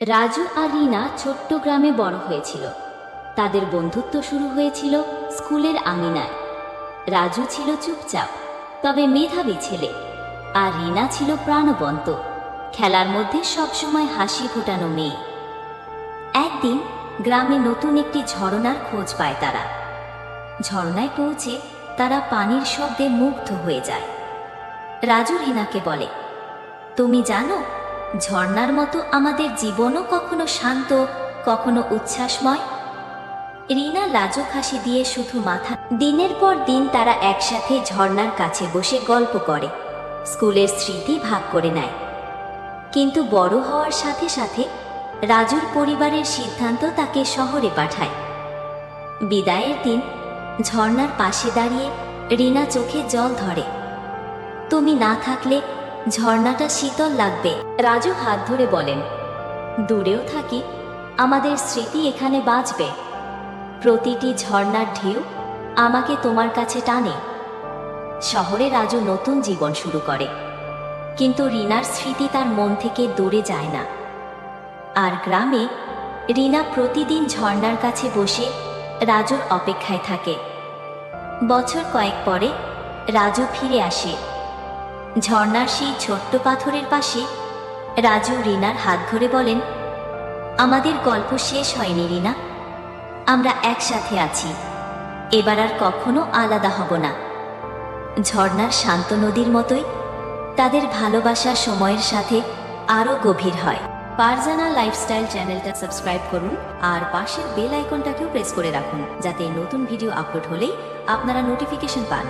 রাজু আর রিনা ছোট্ট গ্রামে বড় হয়েছিল। তাদের বন্ধুত্ব শুরু হয়েছিল স্কুলের আঙিনায়। রাজু ছিল চুপচাপ তবে মেধাবী ছেলে, আর রিনা ছিল প্রাণবন্ত, খেলার মধ্যে সবসময় হাসি ফোটানো মেয়ে। একদিন গ্রামে নতুন একটি ঝরনার খোঁজ পায় তারা। ঝরনায় পৌঁছে তারা পানির শব্দে মুগ্ধ হয়ে যায়। রাজু রিনাকে বলে, তুমি জানো, ঝর্ণার মতো আমাদের জীবনও কখনো শান্ত, কখনো উচ্ছ্বাসময়। রিনা লাজুক হাসি দিয়ে শুধু মাথা। দিনের পর দিন তারা একসাথে ঝর্ণার কাছে বসে গল্প করে, স্কুলের স্মৃতি ভাগ করে নেয়। কিন্তু বড় হওয়ার সাথে সাথে রাজুর পরিবারের সিদ্ধান্ত তাকে শহরে পাঠায়। বিদায়ের দিন ঝর্ণার পাশে দাঁড়িয়ে রিনা চোখে জল ধরে। তুমি না থাকলে ঝর্ণাটা শীতল লাগবে। রাজু হাত ধরে বলেন, দূরেও থাকি, আমাদের স্মৃতি এখানে বাঁচবে। প্রতিটি ঝর্ণার ঢেউ আমাকে তোমার কাছে টানে। শহরে রাজু নতুন জীবন শুরু করে, কিন্তু রিনার স্মৃতি তার মন থেকে দূরে যায় না। আর গ্রামে রিনা প্রতিদিন ঝর্ণার কাছে বসে রাজুর অপেক্ষায় থাকে। বছর কয়েক পরে রাজু ফিরে আসে। ঝর্ণার সেই ছোট্ট পাথরের পাশে রাজু রিনার হাত ধরে বলেন, আমাদের গল্প শেষ হয়নি রিনা, আমরা একসাথে আছি, এবার আর কখনো আলাদা হব না। ঝর্ণার শান্ত নদীর মতোই তাদের ভালোবাসা সময়ের সাথে আরও গভীর হয়। ফারজানা লাইফস্টাইল চ্যানেলটা সাবস্ক্রাইব করুন আর পাশের বেল আইকনটাকেও প্রেস করে রাখুন, যাতে নতুন ভিডিও আপলোড হলেই আপনারা নোটিফিকেশন পান।